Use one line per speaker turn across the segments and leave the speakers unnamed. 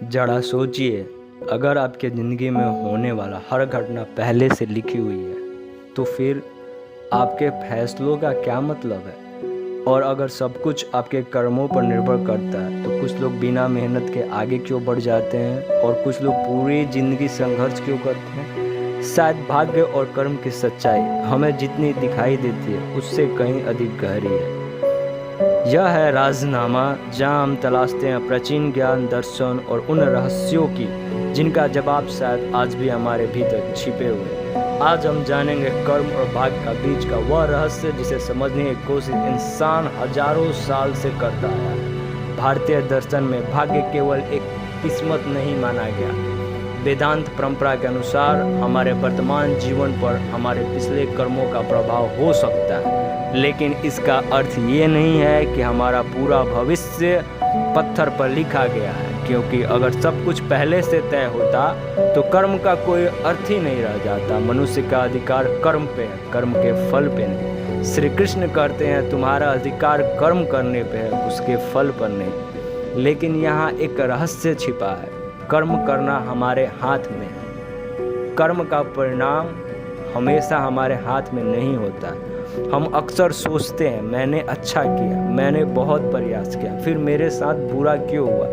जरा सोचिए, अगर आपके ज़िंदगी में होने वाला हर घटना पहले से लिखी हुई है तो फिर आपके फैसलों का क्या मतलब है। और अगर सब कुछ आपके कर्मों पर निर्भर करता है तो कुछ लोग बिना मेहनत के आगे क्यों बढ़ जाते हैं और कुछ लोग पूरी ज़िंदगी संघर्ष क्यों करते हैं। शायद भाग्य और कर्म की सच्चाई हमें जितनी दिखाई देती है उससे कहीं अधिक गहरी है। यह है राजनामा, जहां हम तलाशते हैं प्राचीन ज्ञान, दर्शन और उन रहस्यों की जिनका जवाब शायद आज भी हमारे भीतर छिपे हुए हैं। आज हम जानेंगे कर्म और भाग्य का बीच का वह रहस्य जिसे समझने की कोशिश इंसान हजारों साल से करता आया है। भारतीय दर्शन में भाग्य केवल एक किस्मत नहीं माना गया। वेदांत परंपरा के अनुसार हमारे वर्तमान जीवन पर हमारे पिछले कर्मों का प्रभाव हो सकता है, लेकिन इसका अर्थ ये नहीं है कि हमारा पूरा भविष्य पत्थर पर लिखा गया है, क्योंकि अगर सब कुछ पहले से तय होता तो कर्म का कोई अर्थ ही नहीं रह जाता। मनुष्य का अधिकार कर्म पे है, कर्म के फल पे नहीं। श्री कृष्ण कहते हैं तुम्हारा अधिकार कर्म करने पे है, उसके फल पर नहीं। लेकिन यहाँ एक रहस्य छिपा है, कर्म करना हमारे हाथ में है। कर्म का परिणाम हमेशा हमारे हाथ में नहीं होता। हम अक्सर सोचते हैं मैंने अच्छा किया, मैंने बहुत प्रयास किया, फिर मेरे साथ बुरा क्यों हुआ।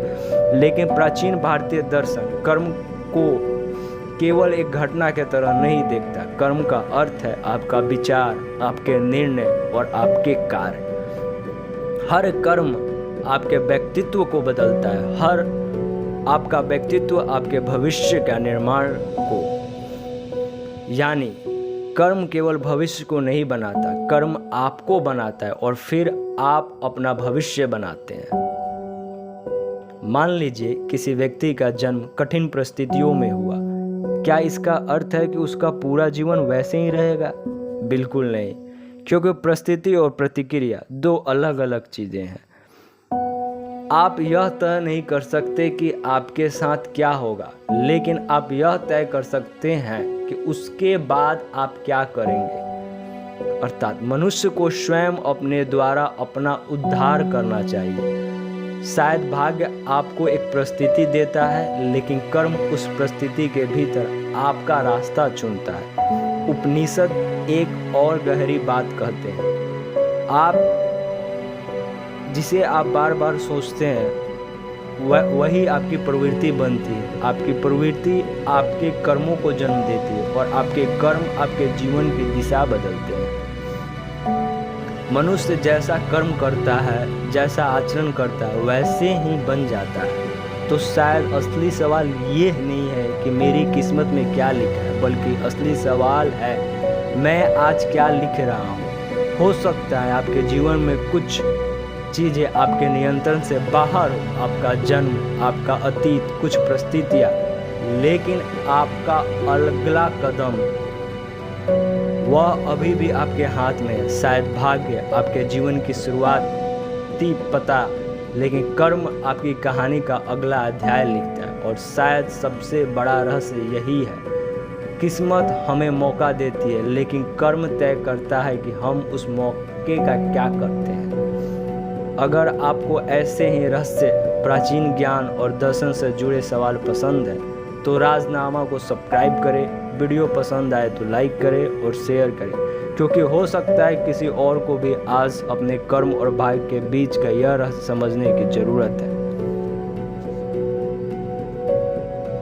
लेकिन प्राचीन भारतीय दर्शन कर्म को केवल एक घटना के तरह नहीं देखता। कर्म का अर्थ है आपका विचार, आपके निर्णय और आपके कार्य। हर कर्म आपके व्यक्तित्व को बदलता है। आपका व्यक्तित्व आपके भविष्य का निर्माण को, यानी कर्म केवल भविष्य को नहीं बनाता, कर्म आपको बनाता है और फिर आप अपना भविष्य बनाते हैं। मान लीजिए किसी व्यक्ति का जन्म कठिन परिस्थितियों में हुआ, क्या इसका अर्थ है कि उसका पूरा जीवन वैसे ही रहेगा? बिल्कुल नहीं, क्योंकि परिस्थिति और प्रतिक्रिया दो अलग अलग चीज़ें हैं। आप यह तय नहीं कर सकते कि आपके साथ क्या होगा, लेकिन आप यह तय कर सकते हैं कि उसके बाद आप क्या करेंगे। अर्थात मनुष्य को स्वयं अपने द्वारा अपना उद्धार करना चाहिए। शायद भाग्य आपको एक परिस्थिति देता है, लेकिन कर्म उस परिस्थिति के भीतर आपका रास्ता चुनता है। उपनिषद एक और गहरी बात कहते हैं, आप जिसे आप बार बार सोचते हैं वही आपकी प्रवृत्ति बनती है। आपकी प्रवृत्ति आपके कर्मों को जन्म देती है और आपके कर्म आपके जीवन की दिशा बदलते हैं। मनुष्य जैसा कर्म करता है, जैसा आचरण करता है, वैसे ही बन जाता है। तो शायद असली सवाल ये नहीं है कि मेरी किस्मत में क्या लिखा है, बल्कि असली सवाल है मैं आज क्या लिख रहा हूँ। हो सकता है आपके जीवन में कुछ चीज़ें आपके नियंत्रण से बाहर हो, आपका जन्म, आपका अतीत, कुछ परिस्थितियाँ, लेकिन आपका अगला कदम वह अभी भी आपके हाथ में है। शायद भाग्य आपके जीवन की शुरुआती पता, लेकिन कर्म आपकी कहानी का अगला अध्याय लिखता है। और शायद सबसे बड़ा रहस्य यही है, किस्मत हमें मौका देती है, लेकिन कर्म तय करता है कि हम उस मौके का क्या करते हैं। अगर आपको ऐसे ही रहस्य, प्राचीन ज्ञान और दर्शन से जुड़े सवाल पसंद है तो राजनामा को सब्सक्राइब करें। वीडियो पसंद आए तो लाइक करें और शेयर करें, क्योंकि हो सकता है किसी और को भी आज अपने कर्म और भाग्य के बीच का यह रहस्य समझने की ज़रूरत है।